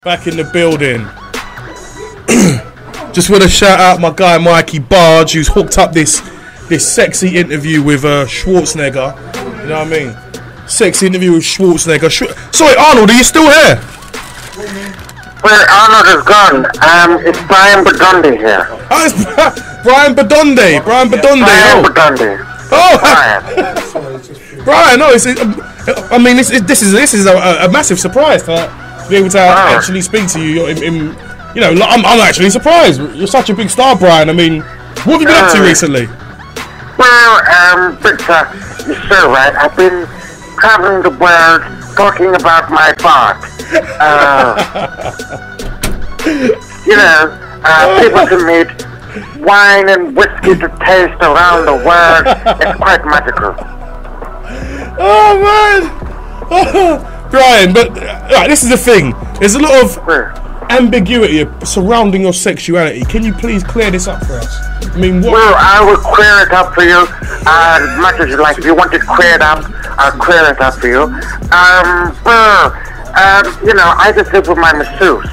Back in the building. Just want to shout out my guy Mikey Barge, who's hooked up this sexy interview with Schwarzenegger. You know what I mean? Sexy interview with Schwarzenegger. Sorry, Arnold, are you still here? Well, Arnold is gone. It's Brian Badonde here. Oh, it's Brian Badonde. Brian Badonde. Brian Badonde. Oh, Brian. Brian. No, I mean, this is a massive surprise to be able to actually speak to you. You know, I'm actually surprised. You're such a big star, Brian. I mean, what have you been up to recently? Well, Victor, you're so right. I've been traveling the world talking about my part. You know, people to meet, wine and whiskey to taste around the world. It's quite magical. Oh, man. Brian, but this is the thing. There's a lot of ambiguity surrounding your sexuality. Can you please clear this up for us? I mean, what? Well, I will clear it up for you as much as you like. If you want it cleared up, I'll clear it up for you. You know, I just live with my masseuse.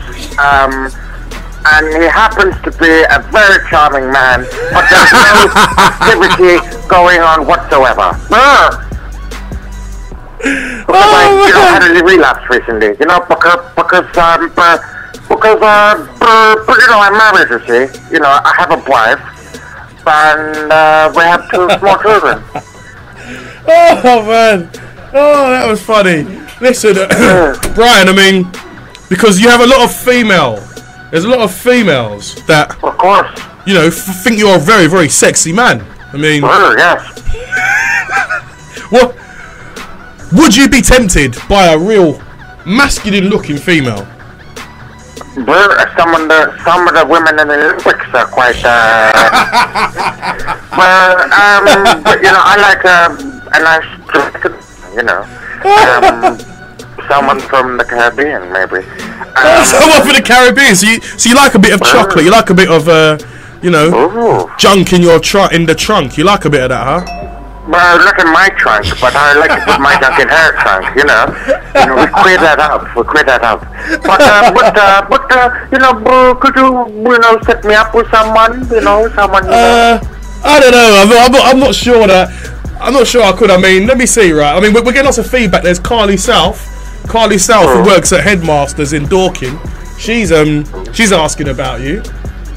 And he happens to be a very charming man, but there's no activity going on whatsoever. I had a relapse recently, you know, because you know, I'm married, you see. You know, I have a wife, and we have 2 small children. Oh, man. Oh, that was funny. Listen, Brian, I mean, because you have a lot of there's a lot of females that, of course, you know, think you're a very, very sexy man. I mean, yes. What? Would you be tempted by a real masculine-looking female? Well, some of the women in the Olympics are quite. But you know, I like a nice, you know, someone from the Caribbean, maybe. Someone from the Caribbean. So you like a bit of chocolate. You like a bit of you know, junk in the trunk. You like a bit of that, huh? Well, not in my trunk, but I like to put my junk in her trunk, you know. We clear that out. But you know, could you know, set me up with someone, you know, I don't know. I'm not sure I'm not sure I could. I mean, let me see, right? I mean, we're getting lots of feedback. There's Carly South, who works at Headmasters in Dorking. She's asking about you.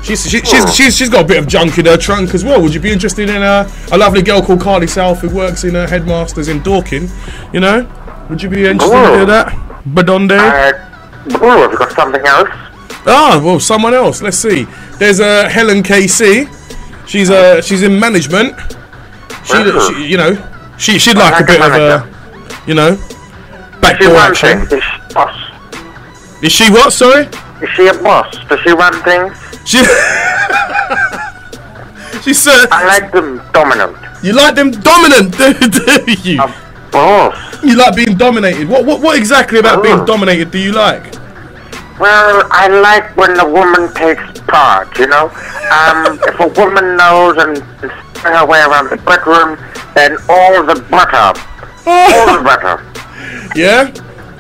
She's got a bit of junk in her trunk as well. Would you be interested in a lovely girl called Carly South who works in Headmasters in Dorking? You know, would you be interested in that? Badonde? Have you got something else? Ah, well, someone else. Let's see. There's Helen KC. She's in management. You know, she'd like a bit of you know, backdoor action. Is she boss? Is she what? Sorry? Is she a boss? Does she run things? She's I like them dominant. You like them dominant, do you? Of course. You like being dominated. What exactly about being dominated do you like? Well, I like when a woman takes part, you know. If a woman knows and her way around the bedroom, then all the better. All the better. Yeah.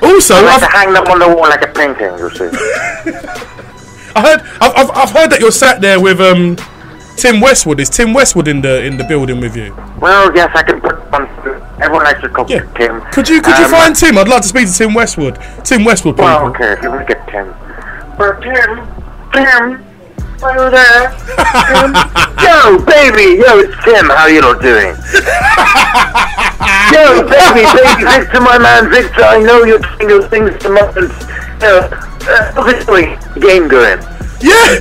Also, I like to hang them on the wall like a painting, you see. I've heard that you're sat there with Tim Westwood. Is Tim Westwood in the building with you? Well, yes, I can put on. Everyone likes to talk to Tim. Could you find Tim? I'd like to speak to Tim Westwood. Tim Westwood, people. Well, okay, if you want to get Tim. But Tim, are you there? Tim? Yo, baby, it's Tim. How you all doing? Yo, baby, Victor, my man, Victor. I know you're doing those things at the moment. How's the game going? Yeah,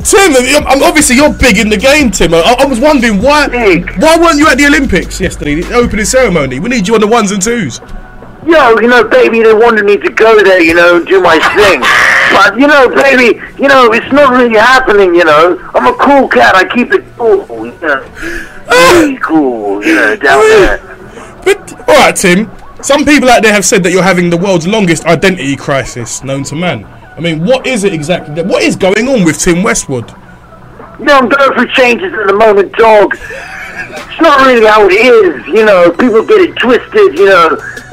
Tim, obviously you're big in the game, Tim. I was wondering why weren't you at the Olympics yesterday, the opening ceremony? We need you on the 1s and 2s. Yo, baby, they wanted me to go there, and do my thing. But, baby, it's not really happening, I'm a cool cat, I keep it cool, really cool, down there. But, alright, Tim, some people out there have said that you're having the world's longest identity crisis known to man. I mean, what is it exactly? What is going on with Tim Westwood? I'm going through changes at the moment, dog. It's not really how it is, people get it twisted,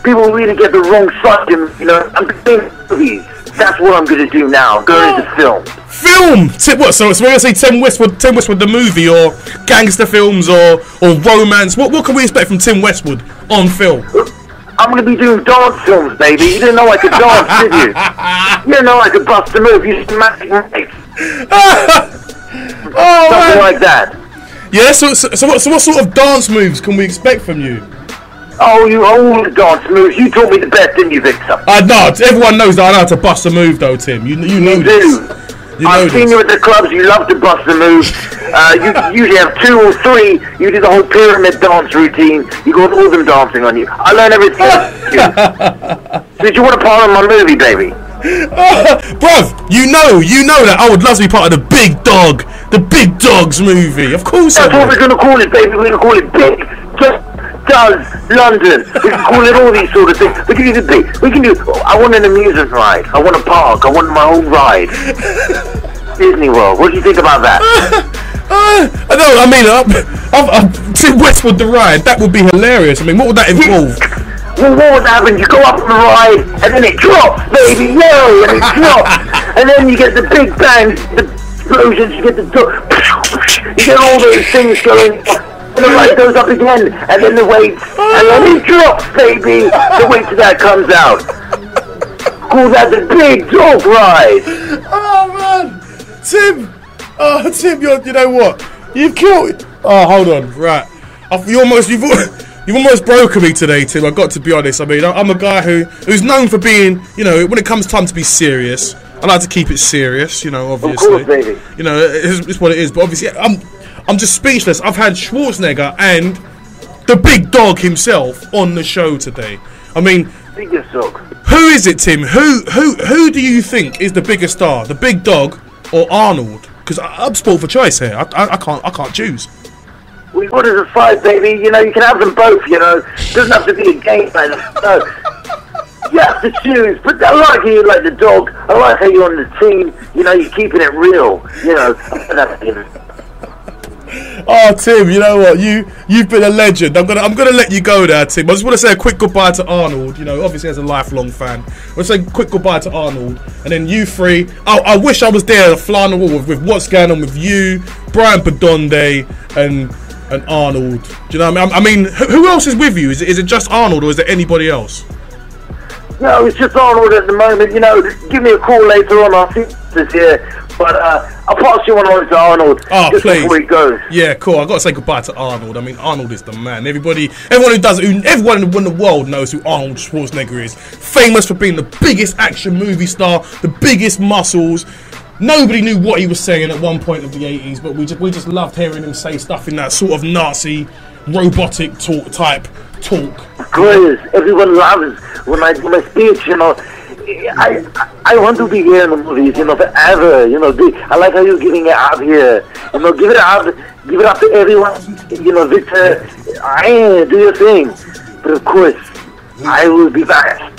people really get the wrong side, I'm doing movies. That's what I'm going to do now. Go into film. Film. What? So we're gonna say Tim Westwood the movie, or gangster films, or romance. What can we expect from Tim Westwood on film? I'm going to be doing dance films, baby. You didn't know I could dance, did you? You didn't know I could bust a move. You just magic nights. Something like that. Yeah. So what sort of dance moves can we expect from you? Oh, all the dance moves. You taught me the best, didn't you, Victor? No, everyone knows that I know how to bust a move, though, Tim. You know You this. do. I've seen you at the clubs. You love to bust the move. You usually have 2 or 3. You do the whole pyramid dance routine. You got all them dancing on you. I learned everything. Did you want to part of my movie, baby? Bruv, you know that I would love to be part of the Big Dogs movie. Of course That's I what would. we're going to call it, baby. We're going to call it Big Does London. We can call it all these sort of things. We can do the big. We can do. I want an amusement ride. I want a park. I want my own ride. Disney World. What do you think about that? I mean, Tim Westwood the ride. That would be hilarious. I mean, what would that involve? Well, what would happen? You go up on the ride, and then it drops, baby, yo, and it drops, and then you get the big bang, the explosions, you get you get all those things going. And the light goes up again, and then the weight, and then it drops, baby. The weight to that comes out. Call that the Big Dog Ride. Oh man, Tim! Tim, you know what? You've killed. Oh, hold on, right. You've almost broken me today, Tim. I've got to be honest. I mean, I'm a guy who's known for being, when it comes time to be serious, I like to keep it serious. Obviously. Of course, baby. It's what it is. But obviously, I'm just speechless. I've had Schwarzenegger and the Big Dog himself on the show today. I mean, biggest dog. Who is it, Tim? Who do you think is the biggest star, the Big Dog or Arnold? Because I'm spoiled for choice here. I can't choose. We got it as a fight, baby. You can have them both. It doesn't have to be a game, man. No. You have to choose. But I like how you like the dog. I like how you're on the team. You're keeping it real. Oh, Tim, you know what? You've been a legend. I'm gonna let you go there, Tim. I just want to say a quick goodbye to Arnold. Obviously as a lifelong fan, I want to say a quick goodbye to Arnold, and then you three. I wish I was there, flying the wall with what's going on with you, Brian Padonde, and Arnold. Do you know what I mean? Who else is with you? Is it just Arnold, or is there anybody else? No, it's just Arnold at the moment. Give me a call later on. I'll see this here. But I'll pass you on over to Arnold just please. before he goes. Yeah, cool. I've got to say goodbye to Arnold. I mean, Arnold is the man. Everyone in the world knows who Arnold Schwarzenegger is. Famous for being the biggest action movie star, the biggest muscles. Nobody knew what he was saying at one point of the 80s, but we just loved hearing him say stuff in that sort of Nazi, robotic type talk. Of course, everyone loves when I do my speech. I want to be here in the movies, forever. I like how you're giving it up here. Give it up to everyone. Victor, do your thing. But of course, I will be back.